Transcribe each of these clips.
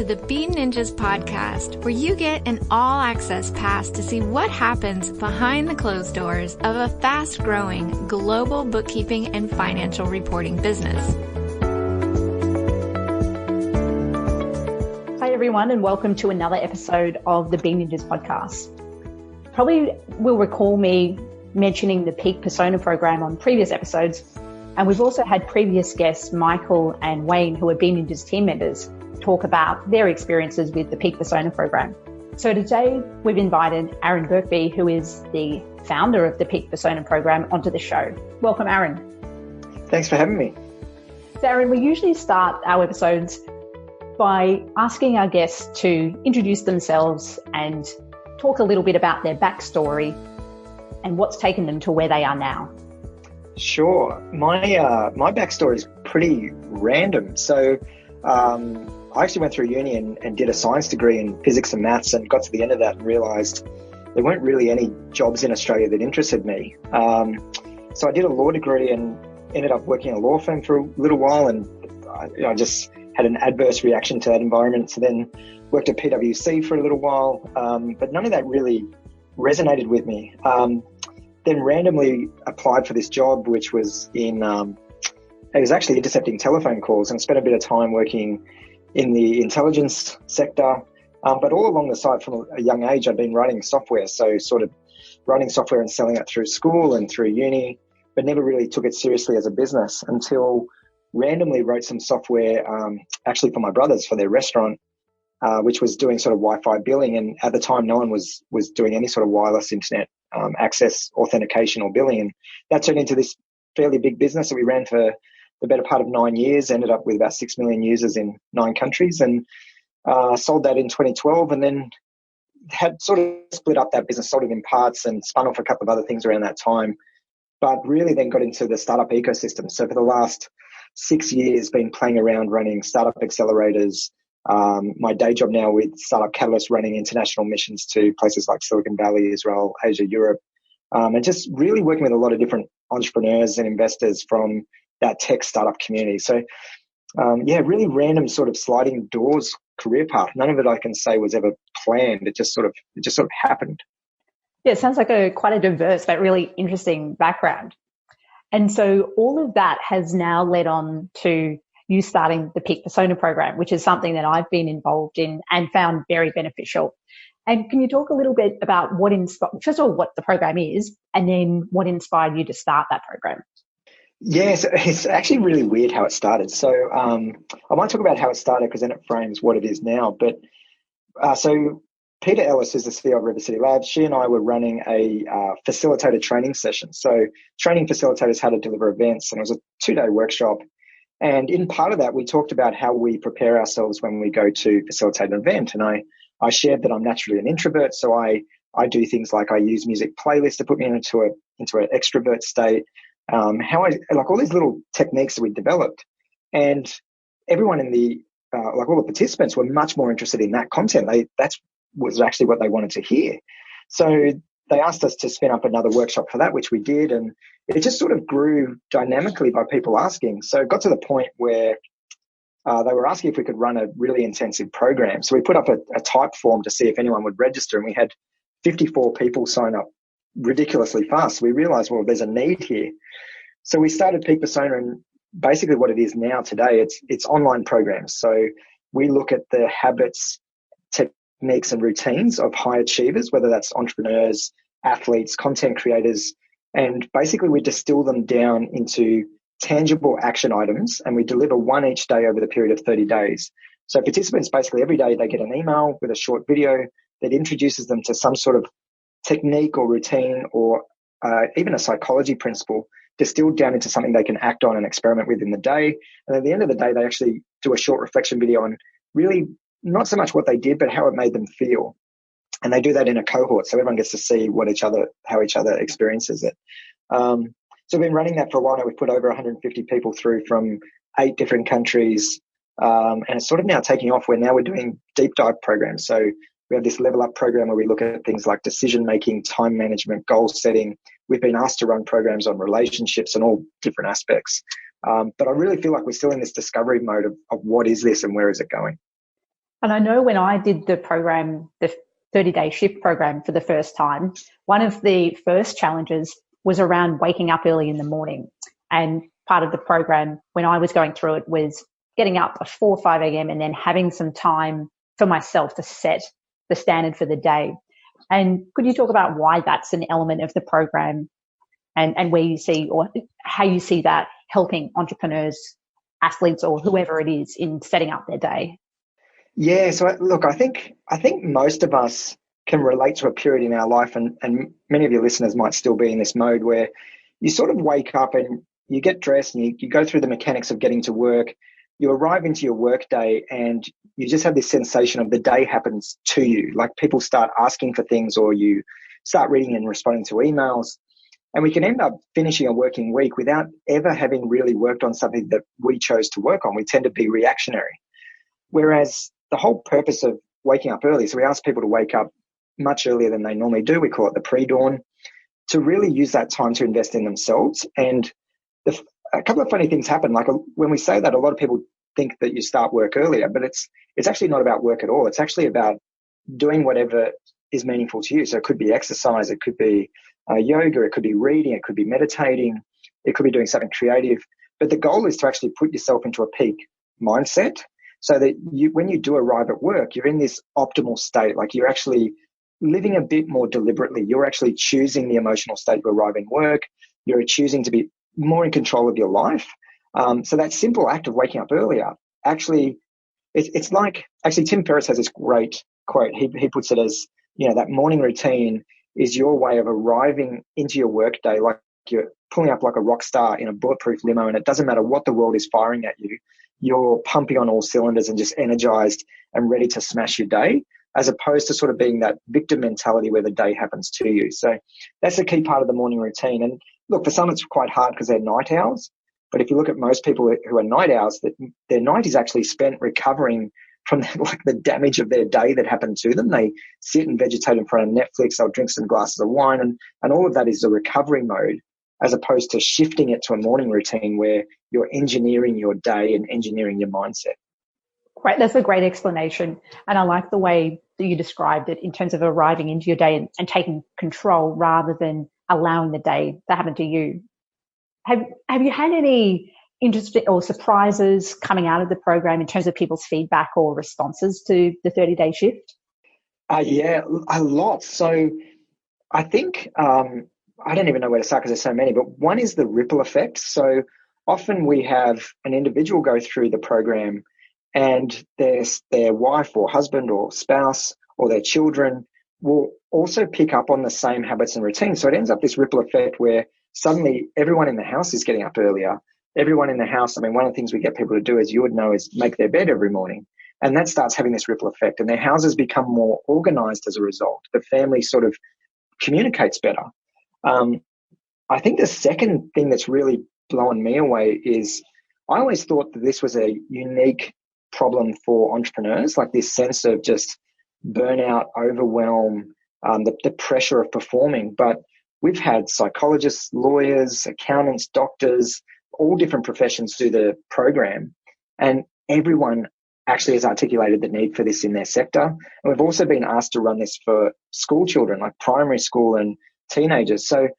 the Bean Ninjas podcast, where you get an all-access pass to see what happens behind the closed doors of a fast-growing global bookkeeping and financial reporting business. Hi, everyone, and welcome to another episode of the Bean Ninjas podcast. Probably will recall me mentioning the Peak Persona program on previous episodes, and we've also had previous guests, Michael and Wayne, who are Bean Ninjas team members, talk about their experiences with the Peak Persona program. So today we've invited Aaron Birkby, who is the founder of the Peak Persona program, onto the show. Welcome, Aaron. Thanks for having me. So Aaron, we usually start our episodes by asking our guests to introduce themselves and talk a little bit about their backstory and what's taken them to where they are now. Sure. My backstory is pretty random. So I actually went through uni and did a science degree in physics and maths, and got to the end of that and realised there weren't really any jobs in Australia that interested me. So I did a law degree and ended up working in a law firm for a little while, and I just had an adverse reaction to that environment. So then worked at PwC for a little while, but none of that really resonated with me. Then randomly applied for this job, which was it was actually intercepting telephone calls, and spent a bit of time working in the intelligence sector. But all along the side, from a young age, I'd been writing software. So sort of writing software and selling it through school and through uni, but never really took it seriously as a business until randomly wrote some software, actually for my brothers, for their restaurant, which was doing sort of Wi-Fi billing. And at the time, no one was doing any sort of wireless internet access, authentication or billing. And that turned into this fairly big business that we ran for the better part of 9 years, ended up with about 6 million users in 9 countries, and sold that in 2012, and then had sort of split up that business, sold it in parts, and spun off a couple of other things around that time. But really then got into the startup ecosystem. So for the last 6 years, been playing around running startup accelerators, my day job now with Startup Catalyst, running international missions to places like Silicon Valley, Israel, Asia, Europe, and just really working with a lot of different entrepreneurs and investors from that tech startup community. So, really random sort of sliding doors career path. None of it I can say was ever planned. It just sort of happened. Yeah, it sounds like quite a diverse but really interesting background. And so all of that has now led on to you starting the Peak Persona program, which is something that I've been involved in and found very beneficial. And can you talk a little bit about first of all, what the program is, and then what inspired you to start that program? Yes, it's actually really weird how it started. So I might talk about how it started because then it frames what it is now. But so Peter Ellis, who's the CEO of River City Labs, she and I were running a facilitator training session. So training facilitators how to deliver events, and it was a 2-day workshop. And in part of that, we talked about how we prepare ourselves when we go to facilitate an event. And I shared that I'm naturally an introvert, so I do things like I use music playlists to put me into an extrovert state. How I like all these little techniques that we developed, and everyone in the all the participants were much more interested in that content. That was actually what they wanted to hear. So they asked us to spin up another workshop for that, which we did, and it just sort of grew dynamically by people asking. So it got to the point where they were asking if we could run a really intensive program. So we put up a type form to see if anyone would register, and we had 54 people sign up ridiculously fast. So we realized, well, there's a need here. So we started Peak Persona, and basically what it is now today, it's online programs. So we look at the habits, techniques and routines of high achievers, whether that's entrepreneurs, athletes, content creators, and basically we distill them down into tangible action items, and we deliver one each day over the period of 30 days. So participants, basically every day they get an email with a short video that introduces them to some sort of technique or routine or even a psychology principle distilled down into something they can act on and experiment with in the day. And at the end of the day, they actually do a short reflection video on really not so much what they did, but how it made them feel. And they do that in a cohort, so everyone gets to see how each other experiences it. So we've been running that for a while now. We've put over 150 people through from 8 different countries, and it's sort of now taking off where now we're doing deep dive programs. So we have this level up program where we look at things like decision making, time management, goal setting. We've been asked to run programs on relationships and all different aspects. But I really feel like we're still in this discovery mode of what is this and where is it going? And I know when I did the program, the 30-day shift program for the first time, one of the first challenges was around waking up early in the morning. And part of the program when I was going through it was getting up at 4 or 5 a.m. and then having some time for myself to set the standard for the day. And could you talk about why that's an element of the program and where you see or how you see that helping entrepreneurs, athletes, or whoever it is in setting up their day? Yeah, so look, I think most of us can relate to a period in our life, and many of your listeners might still be in this mode where you sort of wake up and you get dressed and you go through the mechanics of getting to work. You arrive into your work day and you just have this sensation of the day happens to you. Like people start asking for things or you start reading and responding to emails. And we can end up finishing a working week without ever having really worked on something that we chose to work on. We tend to be reactionary. Whereas the whole purpose of waking up early, so we ask people to wake up much earlier than they normally do. We call it the pre-dawn, to really use that time to invest in themselves. And a couple of funny things happen. Like when we say that, a lot of people think that you start work earlier, but it's actually not about work at all. It's actually about doing whatever is meaningful to you. So it could be exercise, it could be yoga, it could be reading, it could be meditating, it could be doing something creative. But the goal is to actually put yourself into a peak mindset so that when you do arrive at work, you're in this optimal state. Like you're actually living a bit more deliberately. You're actually choosing the emotional state to arrive in work. You're choosing to be more in control of your life. So that simple act of waking up earlier, actually, it's like, actually Tim Ferriss has this great quote. He puts it as, that morning routine is your way of arriving into your workday like you're pulling up like a rock star in a bulletproof limo, and it doesn't matter what the world is firing at you. You're pumping on all cylinders and just energized and ready to smash your day, as opposed to sort of being that victim mentality where the day happens to you. So that's a key part of the morning routine. And look, for some it's quite hard because they're night owls. But if you look at most people who are night owls, their night is actually spent recovering from the damage of their day that happened to them. They sit and vegetate in front of Netflix, they'll drink some glasses of wine, and all of that is the recovery mode, as opposed to shifting it to a morning routine where you're engineering your day and engineering your mindset. Great. That's a great explanation. And I like the way that you described it in terms of arriving into your day and taking control rather than allowing the day to happen to you. Have you had any interesting or surprises coming out of the program in terms of people's feedback or responses to the 30-day shift? Yeah, a lot. So I think, I don't even know where to start because there's so many, but one is the ripple effect. So often we have an individual go through the program and their wife or husband or spouse or their children will also pick up on the same habits and routines. So it ends up this ripple effect where suddenly everyone in the house is getting up earlier. Everyone in the house, one of the things we get people to do, as you would know, is make their bed every morning. And that starts having this ripple effect, and their houses become more organized as a result. The family sort of communicates better. I think the second thing that's really blown me away is I always thought that this was a unique problem for entrepreneurs, like this sense of just burnout, overwhelm, the pressure of performing. But we've had psychologists, lawyers, accountants, doctors, all different professions do the program, and everyone actually has articulated the need for this in their sector. And we've also been asked to run this for school children, like primary school and teenagers. So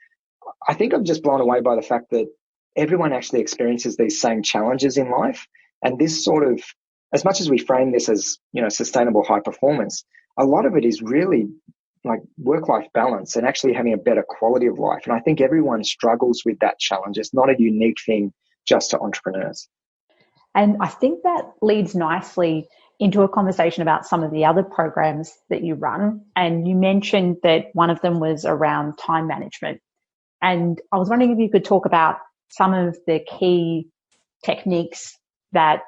I think I'm just blown away by the fact that everyone actually experiences these same challenges in life. And this sort of, as much as we frame this as, sustainable high performance, a lot of it is really like work-life balance and actually having a better quality of life. And I think everyone struggles with that challenge. It's not a unique thing just to entrepreneurs. And I think that leads nicely into a conversation about some of the other programs that you run. And you mentioned that one of them was around time management. And I was wondering if you could talk about some of the key techniques that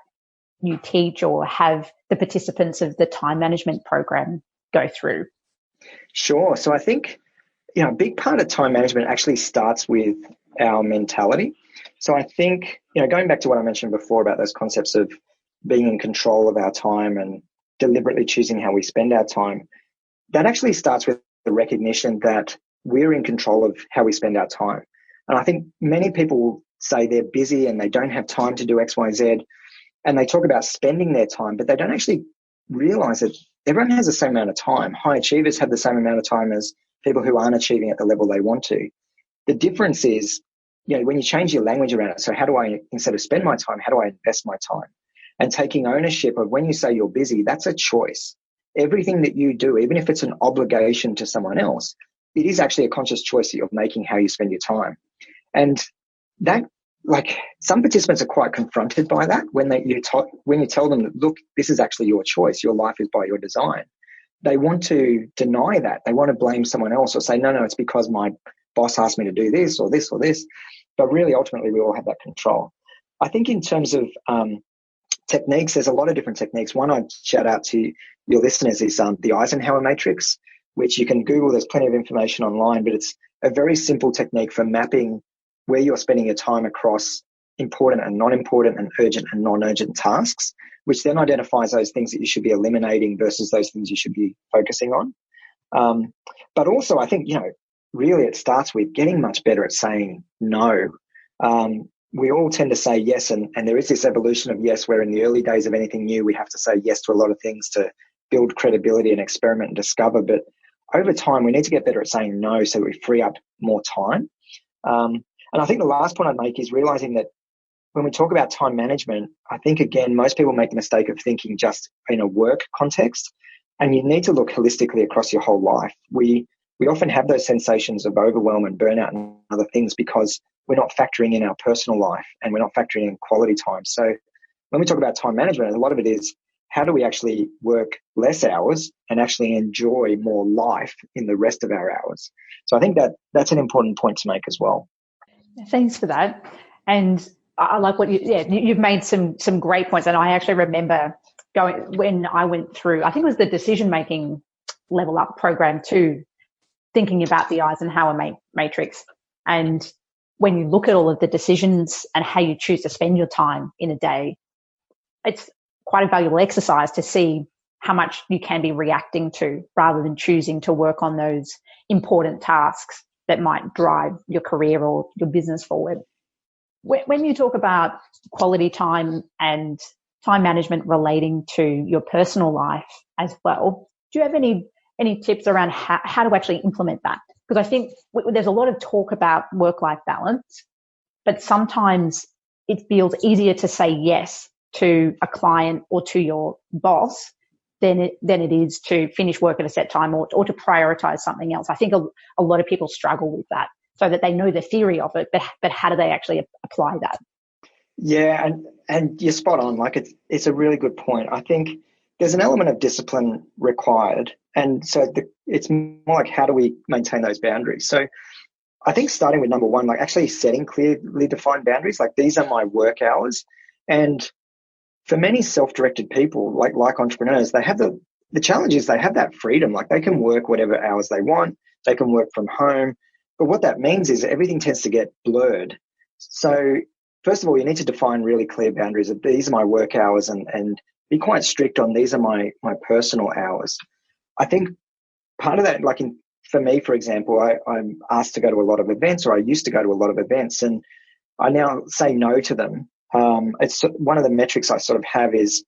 you teach or have the participants of the time management program go through. Sure. So I think, a big part of time management actually starts with our mentality. So I think, going back to what I mentioned before about those concepts of being in control of our time and deliberately choosing how we spend our time, that actually starts with the recognition that we're in control of how we spend our time. And I think many people will say they're busy and they don't have time to do X, Y, Z. And they talk about spending their time, but they don't actually realize that everyone has the same amount of time. High achievers have the same amount of time as people who aren't achieving at the level they want to. The difference is, when you change your language around it, so how do I, instead of spend my time, how do I invest my time? And taking ownership of when you say you're busy, that's a choice. Everything that you do, even if it's an obligation to someone else, it is actually a conscious choice that you're making how you spend your time. And that, some participants are quite confronted by that when you tell them that, look, this is actually your choice. Your life is by your design. They want to deny that. They want to blame someone else or say, no, it's because my boss asked me to do this or this or this. But really, ultimately, we all have that control. I think in terms of techniques, there's a lot of different techniques. One I'd shout out to your listeners is the Eisenhower matrix, which you can Google. There's plenty of information online, but it's a very simple technique for mapping where you're spending your time across important and non-important and urgent and non-urgent tasks, which then identifies those things that you should be eliminating versus those things you should be focusing on. But also, I think, really it starts with getting much better at saying no. We all tend to say yes, and there is this evolution of yes, where in the early days of anything new, we have to say yes to a lot of things to build credibility and experiment and discover. But over time, we need to get better at saying no so that we free up more time. And I think the last point I'd make is realizing that when we talk about time management, I think, again, most people make the mistake of thinking just in a work context, and you need to look holistically across your whole life. We often have those sensations of overwhelm and burnout and other things because we're not factoring in our personal life and we're not factoring in quality time. So when we talk about time management, a lot of it is how do we actually work less hours and actually enjoy more life in the rest of our hours? So I think that's an important point to make as well. Thanks for that. And I like what you've made some great points. And I actually remember when I went through, I think it was the decision-making level up program too, thinking about the Eisenhower matrix. And when you look at all of the decisions and how you choose to spend your time in a day, it's quite a valuable exercise to see how much you can be reacting to rather than choosing to work on those important tasks that might drive your career or your business forward. When you talk about quality time and time management relating to your personal life as well, do you have any tips around how to actually implement that? Because I think there's a lot of talk about work-life balance, but sometimes it feels easier to say yes to a client or to your boss than it is to finish work at a set time or to prioritize something else. I think a lot of people struggle with that, so that they know the theory of it, but how do they actually apply that? Yeah, and you're spot on. It's a really good point. I think there's an element of discipline required, and so it's more like how do we maintain those boundaries? So I think starting with number one, actually setting clearly defined boundaries. These are my work hours, and for many self-directed people, like entrepreneurs, they have the challenge is they have that freedom. They can work whatever hours they want. They can work from home. But what that means is everything tends to get blurred. So first of all, you need to define really clear boundaries of these are my work hours and be quite strict on these are my personal hours. I think part of that, for me, for example, I'm asked to go to a lot of events, or I used to go to a lot of events, and I now say no to them. It's one of the metrics I sort of have is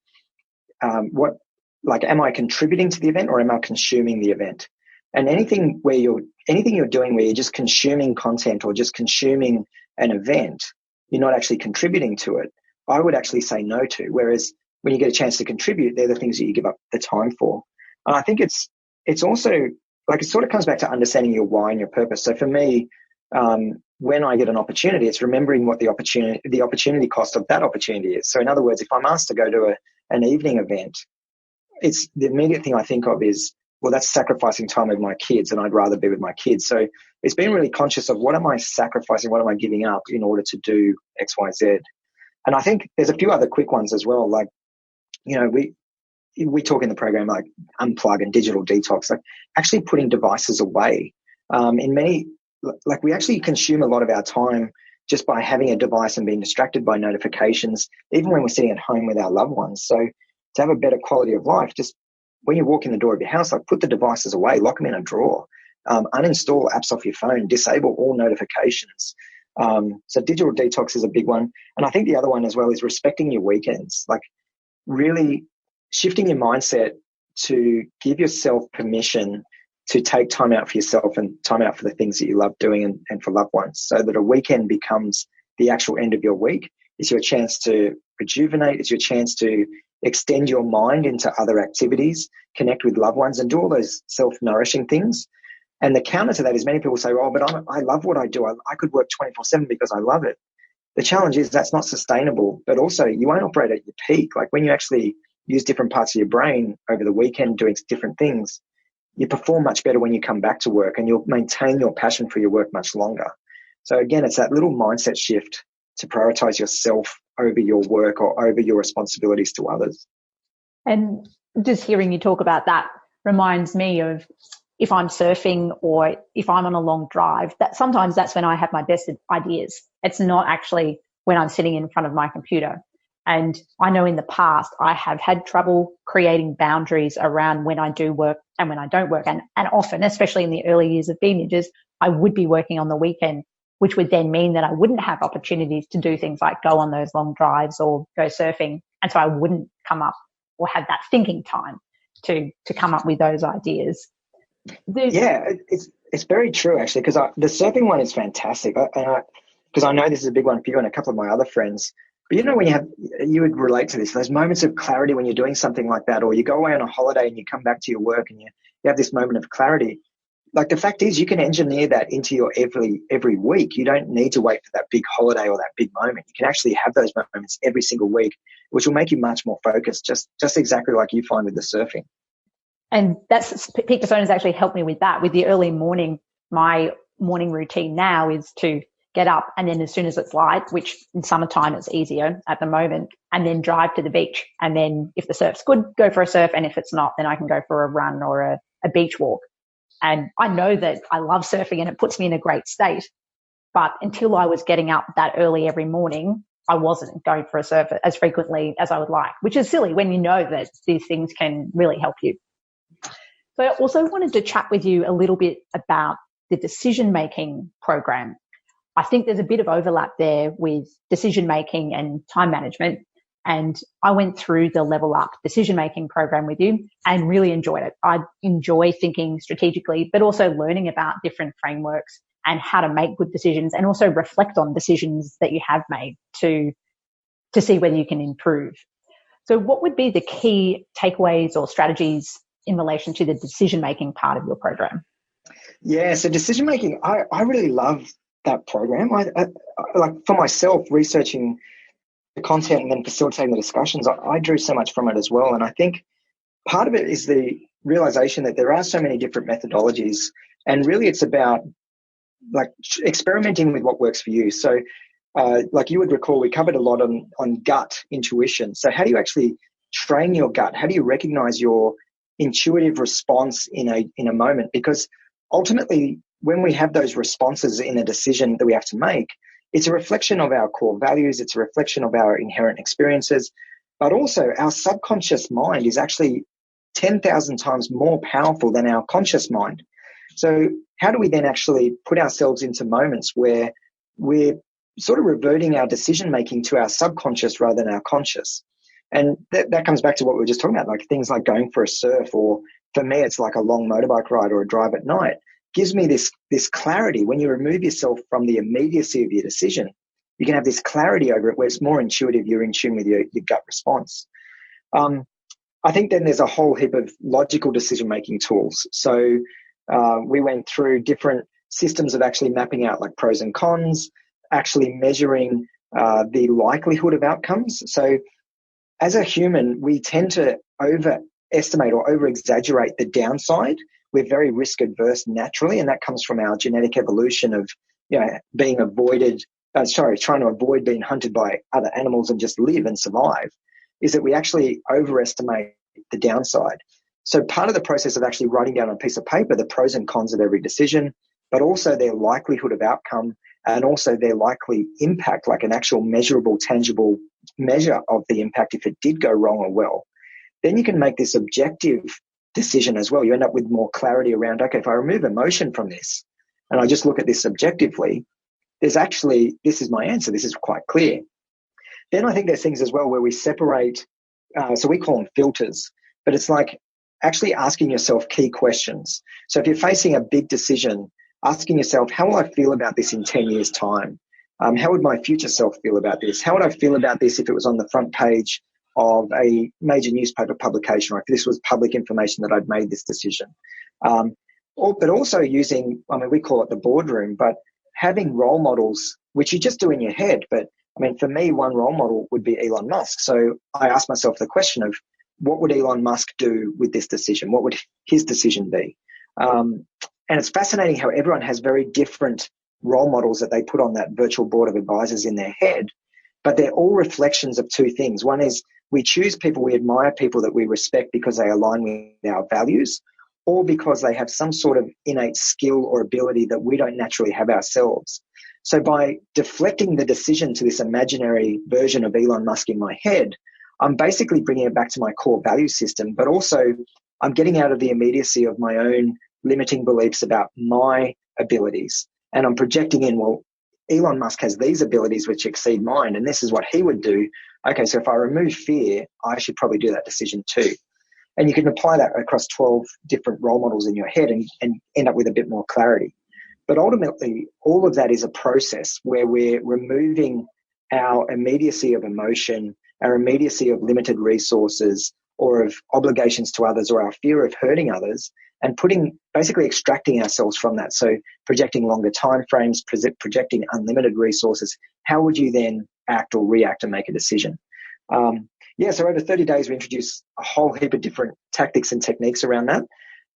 am I contributing to the event or am I consuming the event? And anything you're doing where you're just consuming content or just consuming an event, you're not actually contributing to it, I would actually say no to. Whereas when you get a chance to contribute, they're the things that you give up the time for. And I think it's also it sort of comes back to understanding your why and your purpose. So for me, when I get an opportunity, it's remembering what the opportunity cost of that opportunity is. So in other words, if I'm asked to go to an evening event, it's the immediate thing I think of is, well, that's sacrificing time with my kids, and I'd rather be with my kids. So it's been really conscious of what am I sacrificing, what am I giving up in order to do X, Y, Z. And I think there's a few other quick ones as well. We talk in the program unplug and digital detox, actually putting devices away. We actually consume a lot of our time just by having a device and being distracted by notifications, even when we're sitting at home with our loved ones. So to have a better quality of life, just when you walk in the door of your house, put the devices away, lock them in a drawer, uninstall apps off your phone, disable all notifications. So digital detox is a big one. And I think the other one as well is respecting your weekends. Really shifting your mindset to give yourself permission to take time out for yourself and time out for the things that you love doing and for loved ones, so that a weekend becomes the actual end of your week. It's your chance to rejuvenate. It's your chance to extend your mind into other activities, connect with loved ones, and do all those self-nourishing things. And the counter to that is many people say, oh, but I love what I do. I could work 24/7 because I love it. The challenge is that's not sustainable, but also you won't operate at your peak. Like when you actually use different parts of your brain over the weekend doing different things, you perform much better when you come back to work, and you'll maintain your passion for your work much longer. So again, it's that little mindset shift to prioritize yourself over your work or over your responsibilities to others. And just hearing you talk about that reminds me of if I'm surfing or if I'm on a long drive, that sometimes that's when I have my best ideas. It's not actually when I'm sitting in front of my computer. And I know in the past I have had trouble creating boundaries around when I do work and when I don't work. And often, especially in the early years of BeNinjas, I would be working on the weekend, which would then mean that I wouldn't have opportunities to do things like go on those long drives or go surfing. And so I wouldn't come up or have that thinking time to come up with those ideas. Yeah, it's very true, actually, because the surfing one is fantastic. Because I know this is a big one for you and a couple of my other friends. But when you would relate to this, those moments of clarity when you're doing something like that, or you go away on a holiday and you come back to your work and you have this moment of clarity. Like the fact is, you can engineer that into your every week. You don't need to wait for that big holiday or that big moment. You can actually have those moments every single week, which will make you much more focused, just exactly like you find with the surfing. And that's Peak Personas actually helped me with that. With the early morning, my morning routine now is to get up, and then as soon as it's light, which in summertime it's easier at the moment, and then drive to the beach. And then if the surf's good, go for a surf. And if it's not, then I can go for a run or a beach walk. And I know that I love surfing and it puts me in a great state. But until I was getting up that early every morning, I wasn't going for a surf as frequently as I would like, which is silly when you know that these things can really help you. So I also wanted to chat with you a little bit about the decision-making program. I think there's a bit of overlap there with decision-making and time management. And I went through the Level Up decision-making program with you and really enjoyed it. I enjoy thinking strategically, but also learning about different frameworks and how to make good decisions, and also reflect on decisions that you have made to see whether you can improve. So what would be the key takeaways or strategies in relation to the decision-making part of your program? Yeah, so decision-making, I really love that program. I like, for myself, researching the content and then facilitating the discussions, I drew so much from it as well. And I think part of it is the realization that there are so many different methodologies, and really it's about like experimenting with what works for you. So like you would recall, we covered a lot on gut intuition. So how do you actually train your gut? How do you recognize your intuitive response in a moment? Because ultimately, when we have those responses in a decision that we have to make, it's a reflection of our core values. It's a reflection of our inherent experiences, but also our subconscious mind is actually 10,000 times more powerful than our conscious mind. So how do we then actually put ourselves into moments where we're sort of reverting our decision-making to our subconscious rather than our conscious? And that comes back to what we were just talking about, like things like going for a surf, or for me, it's like a long motorbike ride or a drive at night. Gives me this clarity. When you remove yourself from the immediacy of your decision, you can have this clarity over it where it's more intuitive. You're in tune with your gut response. I think then there's a whole heap of logical decision-making tools. So we went through different systems of actually mapping out like pros and cons, actually measuring the likelihood of outcomes. So as a human, we tend to overestimate or over-exaggerate the downside. We're very risk adverse naturally, and that comes from our genetic evolution of, being trying to avoid being hunted by other animals and just live and survive, is that we actually overestimate the downside. So part of the process of actually writing down on a piece of paper the pros and cons of every decision, but also their likelihood of outcome and also their likely impact, like an actual measurable, tangible measure of the impact if it did go wrong or well, then you can make this objective decision as well. You end up with more clarity around, okay, if I remove emotion from this and I just look at this objectively, this is my answer. This is quite clear. Then I think there's things as well where we separate so we call them filters, but it's like actually asking yourself key questions. So if you're facing a big decision, asking yourself, how will I feel about this in 10 years' time? How would my future self feel about this? How would I feel about this if it was on the front page of a major newspaper publication, or if this was public information that I'd made this decision? But also using, we call it the boardroom, but having role models, which you just do in your head. But for me, one role model would be Elon Musk. So I asked myself the question of, what would Elon Musk do with this decision? What would his decision be? And it's fascinating how everyone has very different role models that they put on that virtual board of advisors in their head, but they're all reflections of two things. One is we choose people, we admire people that we respect because they align with our values, or because they have some sort of innate skill or ability that we don't naturally have ourselves. So by deflecting the decision to this imaginary version of Elon Musk in my head, I'm basically bringing it back to my core value system, but also I'm getting out of the immediacy of my own limiting beliefs about my abilities. And I'm projecting in, well, Elon Musk has these abilities which exceed mine, and this is what he would do. Okay, so if I remove fear, I should probably do that decision too. And you can apply that across 12 different role models in your head and end up with a bit more clarity. But ultimately, all of that is a process where we're removing our immediacy of emotion, our immediacy of limited resources or of obligations to others, or our fear of hurting others, and basically extracting ourselves from that. So projecting longer time frames, projecting unlimited resources. How would you then act or react and make a decision? So over 30 days, we introduced a whole heap of different tactics and techniques around that.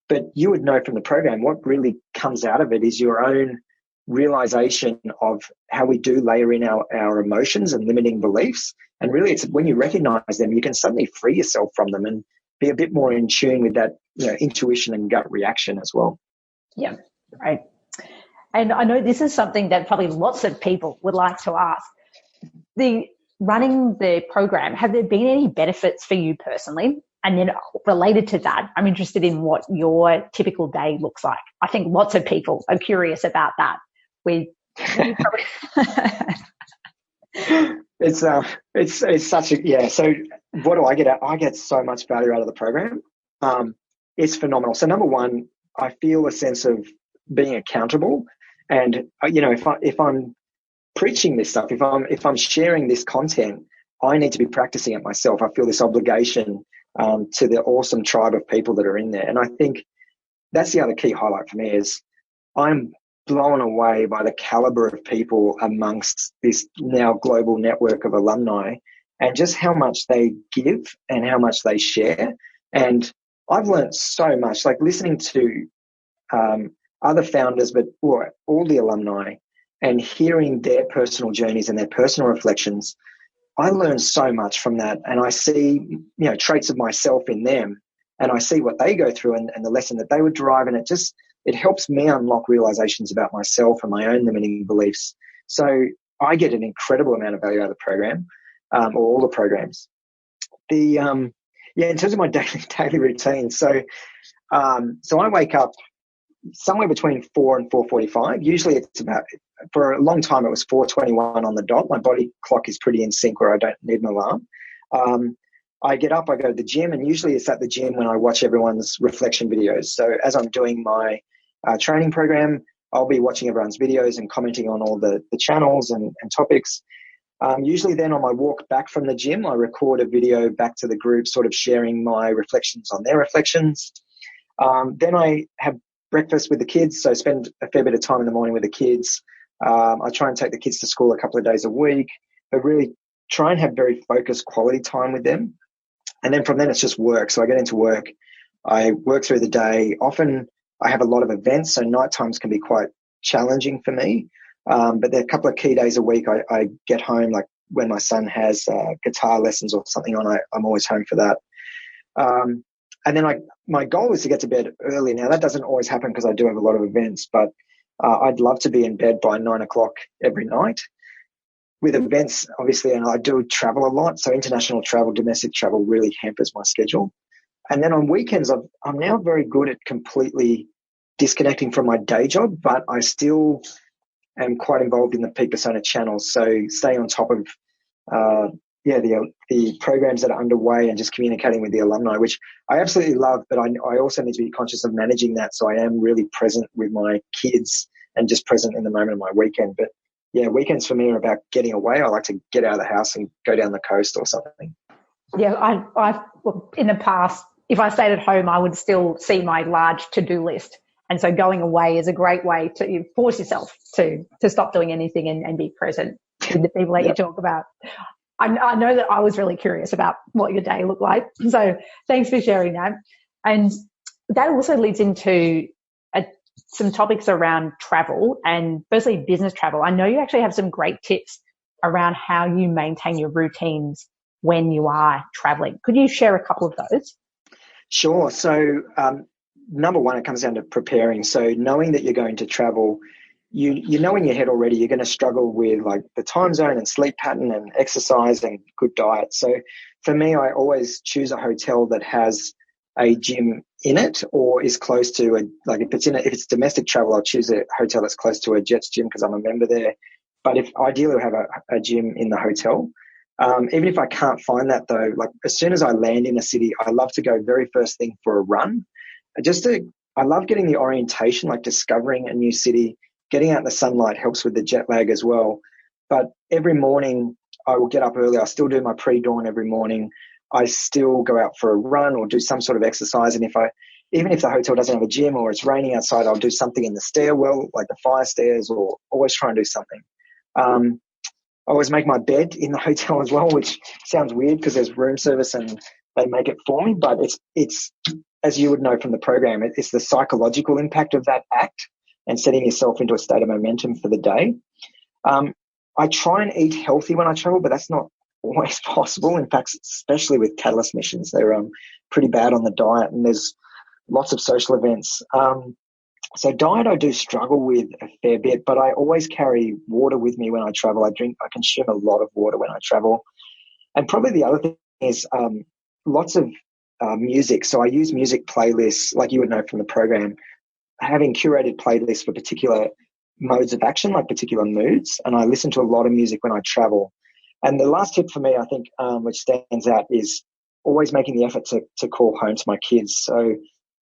But you would know from the program, what really comes out of it is your own realization of how we do layer in our emotions and limiting beliefs. And really, it's when you recognize them, you can suddenly free yourself from them and be a bit more in tune with that, intuition and gut reaction as well. Yeah, right. And I know this is something that probably lots of people would like to ask. Running the program, have there been any benefits for you personally? And then related to that, I'm interested in what your typical day looks like. I think lots of people are curious about that. It's such a, so what do I get out? I get so much value out of the program. It's phenomenal. So number one, I feel a sense of being accountable. And, if I'm preaching this stuff, if I'm sharing this content, I need to be practicing it myself. I feel this obligation to the awesome tribe of people that are in there. And I think that's the other key highlight for me is I'm blown away by the caliber of people amongst this now global network of alumni and just how much they give and how much they share. And I've learned so much, like listening to other founders, but all the alumni, and hearing their personal journeys and their personal reflections. I learned so much from that, and I see, traits of myself in them, and I see what they go through and the lesson that they would derive, and it helps me unlock realizations about myself and my own limiting beliefs. So I get an incredible amount of value out of the program, or all the programs. In terms of my daily routine, so I wake up somewhere between 4 and 4:45. Usually it's for a long time it was 4:21 on the dot. My body clock is pretty in sync where I don't need an alarm. I get up, I go to the gym, and usually it's at the gym when I watch everyone's reflection videos. So as I'm doing my training program, I'll be watching everyone's videos and commenting on all the channels and topics. Usually then on my walk back from the gym, I record a video back to the group, sort of sharing my reflections on their reflections. Then I have breakfast with the kids, so spend a fair bit of time in the morning with the kids. I try and take the kids to school a couple of days a week, but really try and have very focused quality time with them. And then from then it's just work. So I get into work, I work through the day. Often I have a lot of events, so night times can be quite challenging for me. But there are a couple of key days a week I get home, like when my son has guitar lessons or something on, I'm always home for that. And then my goal is to get to bed early. Now, that doesn't always happen because I do have a lot of events, but I'd love to be in bed by 9 o'clock every night. With events, obviously, and I do travel a lot, so international travel, domestic travel really hampers my schedule. And then on weekends, I'm now very good at completely disconnecting from my day job, but I still am quite involved in the Peak Persona channels, so stay on top of the programs that are underway and just communicating with the alumni, which I absolutely love, but I also need to be conscious of managing that. So I am really present with my kids and just present in the moment of my weekend. But yeah, weekends for me are about getting away. I like to get out of the house and go down the coast or something. Yeah, well, in the past, if I stayed at home, I would still see my large to-do list. And so going away is a great way to force yourself to stop doing anything and be present with the people that you talk about. I know that I was really curious about what your day looked like. So thanks for sharing that. And that also leads into some topics around travel, and firstly, business travel. I know you actually have some great tips around how you maintain your routines when you are traveling. Could you share a couple of those? Sure. So number one, it comes down to preparing. So knowing that you're going to travel, you know in your head already you're going to struggle with like the time zone and sleep pattern and exercise and good diet. So for me, I always choose a hotel that has a gym in it or is close to if it's domestic travel, I'll choose a hotel that's close to a Jets gym because I'm a member there. But if ideally I have a gym in the hotel. Even if I can't find that though, like as soon as I land in a city, I love to go very first thing for a run. I love getting the orientation, like discovering a new city. Getting out in the sunlight helps with the jet lag as well. But every morning I will get up early. I still do my pre-dawn every morning. I still go out for a run or do some sort of exercise. And even if the hotel doesn't have a gym or it's raining outside, I'll do something in the stairwell, like the fire stairs, or always try and do something. I always make my bed in the hotel as well, which sounds weird because there's room service and they make it for me. But it's as you would know from the program, it's the psychological impact of that act and setting yourself into a state of momentum for the day. I try and eat healthy when I travel, but that's not always possible. In fact, especially with Catalyst missions, they're pretty bad on the diet, and there's lots of social events. So diet I do struggle with a fair bit, but I always carry water with me when I travel. I consume a lot of water when I travel. And probably the other thing is lots of music. So I use music playlists, like you would know from the program, having curated playlists for particular modes of action, like particular moods. And I listen to a lot of music when I travel. And the last tip for me, I think, which stands out is always making the effort to call home to my kids. So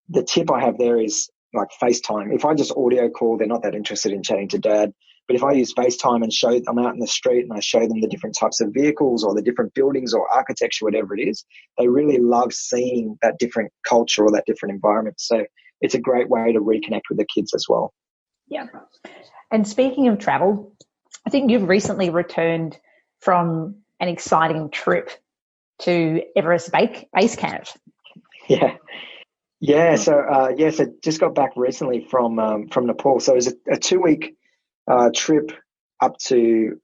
the tip I have there is like FaceTime. If I just audio call, they're not that interested in chatting to dad. But if I use FaceTime and I'm out in the street and I show them the different types of vehicles or the different buildings or architecture, whatever it is, they really love seeing that different culture or that different environment. So it's a great way to reconnect with the kids as well. Yeah. And speaking of travel, I think you've recently returned from an exciting trip to Everest Base Camp. Yeah. So just got back recently from Nepal. So it was a 2-week trip up to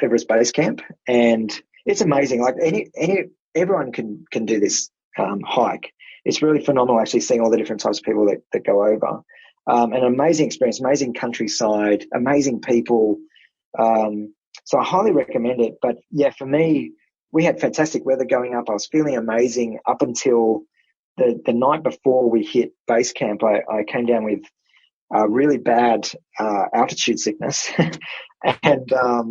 Everest Base Camp, and it's amazing. Like everyone can do this hike. It's really phenomenal actually seeing all the different types of people that go over. An amazing experience, amazing countryside, amazing people. So I highly recommend it. But yeah, for me, we had fantastic weather going up. I was feeling amazing up until the night before we hit base camp. I came down with really bad altitude sickness. And I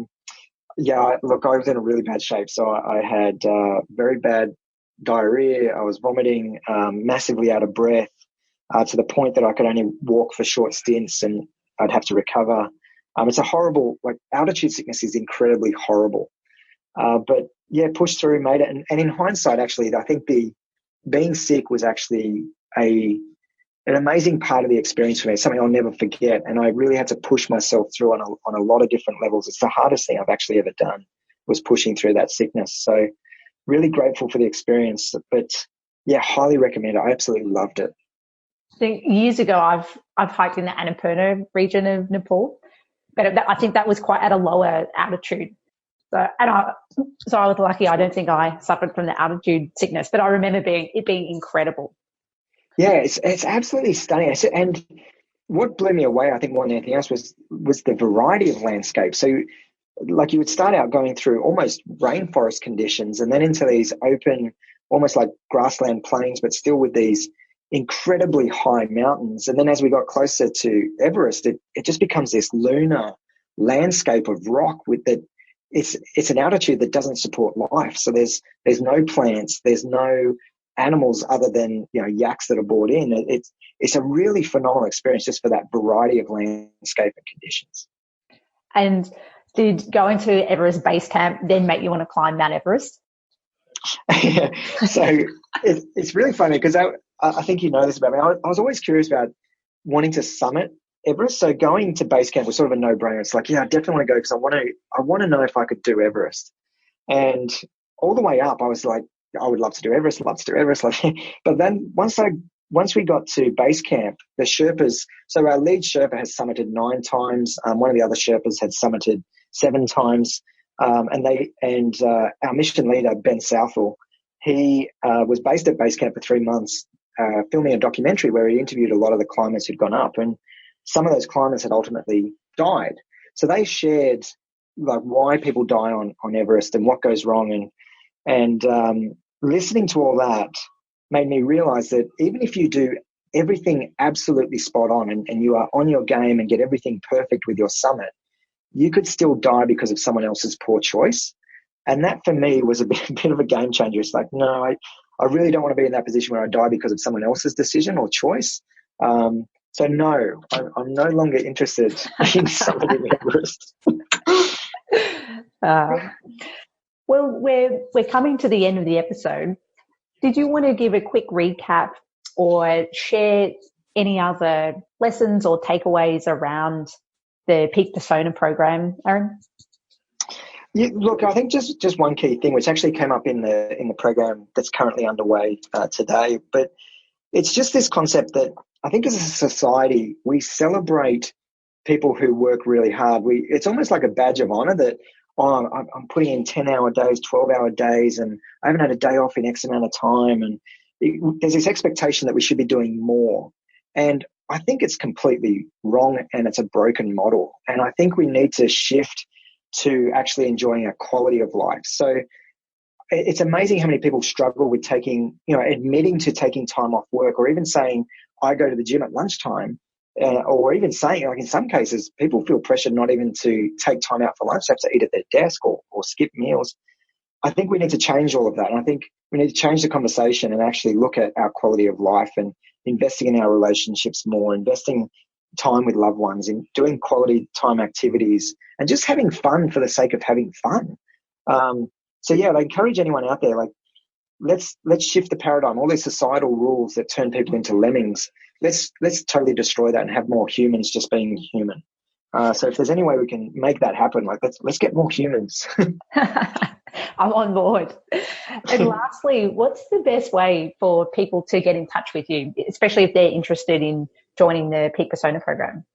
was in a really bad shape. So I had very bad diarrhea. I was vomiting, massively out of breath, to the point that I could only walk for short stints and I'd have to recover. It's a horrible, altitude sickness is incredibly horrible. But yeah, pushed through, made it. And in hindsight, actually, I think being sick was actually an amazing part of the experience for me, something I'll never forget. And I really had to push myself through on a lot of different levels. It's the hardest thing I've actually ever done, was pushing through that sickness. So really grateful for the experience, but yeah, highly recommend it. I absolutely loved it. I think years ago, I've hiked in the Annapurna region of Nepal, but I think that was quite at a lower altitude. So I was lucky. I don't think I suffered from the altitude sickness, but I remember it being incredible. Yeah, it's absolutely stunning. And what blew me away, I think more than anything else, was the variety of landscapes. So like you would start out going through almost rainforest conditions and then into these open, almost like grassland plains, but still with these incredibly high mountains. And then as we got closer to Everest, it just becomes this lunar landscape of rock with that it's an altitude that doesn't support life. So there's no plants, there's no animals other than, you know, yaks that are brought in. It's a really phenomenal experience just for that variety of landscape and conditions. And did going to Everest Base Camp then make you want to climb Mount Everest? Yeah. So it's really funny because I think you know this about me. I was always curious about wanting to summit Everest. So going to base camp was sort of a no-brainer. It's like, yeah, I definitely want to go because I want to know if I could do Everest. And all the way up, I was like, I would love to do Everest, But then once we got to base camp, the Sherpas, so our lead Sherpa has summited 9 times. One of the other Sherpas had summited 7 times. And our mission leader, Ben Southall, he was based at base camp for 3 months, filming a documentary where he interviewed a lot of the climbers who'd gone up, and some of those climbers had ultimately died. So they shared like why people die on Everest and what goes wrong. And listening to all that made me realize that even if you do everything absolutely spot on and you are on your game and get everything perfect with your summit, you could still die because of someone else's poor choice. And that for me was a bit of a game changer. It's like, no, I really don't want to be in that position where I die because of someone else's decision or choice. So no, I'm no longer interested in summiting Everest. Well, we're coming to the end of the episode. Did you want to give a quick recap or share any other lessons or takeaways around the Peak Persona program, Aaron? Yeah, look, I think just one key thing, which actually came up in the program that's currently underway today, but it's just this concept that I think as a society we celebrate people who work really hard. It's almost like a badge of honor that I'm putting in 10-hour days, 12-hour days, and I haven't had a day off in X amount of time. And there's this expectation that we should be doing more. And I think it's completely wrong and it's a broken model. And I think we need to shift to actually enjoying a quality of life. So it's amazing how many people struggle with admitting to taking time off work, or even saying, I go to the gym at lunchtime. Or even saying, like in some cases, people feel pressured not even to take time out for lunch. They have to eat at their desk or skip meals. I think we need to change all of that. And I think we need to change the conversation and actually look at our quality of life and investing in our relationships more, investing time with loved ones, in doing quality time activities, and just having fun for the sake of having fun. So yeah, I encourage anyone out there, like, let's shift the paradigm. All these societal rules that turn people into lemmings, let's totally destroy that and have more humans just being human. So if there's any way we can make that happen, like let's get more humans. I'm on board. And lastly, what's the best way for people to get in touch with you, especially if they're interested in joining the Peak Persona program?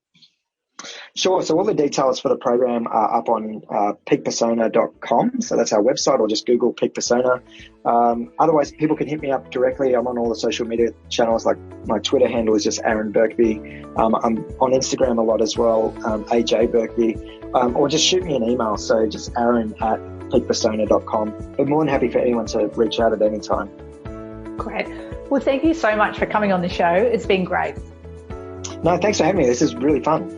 Sure. So all the details for the program are up on peakpersona.com. So that's our website, or just Google Peak Persona. Otherwise, people can hit me up directly. I'm on all the social media channels. Like my Twitter handle is just Aaron Birkby. I'm on Instagram a lot as well, AJ Birkby. Or just shoot me an email. So just aaron@peakpersona.com. But more than happy for anyone to reach out at any time. Great. Well, thank you so much for coming on the show. It's been great. No, thanks for having me. This is really fun.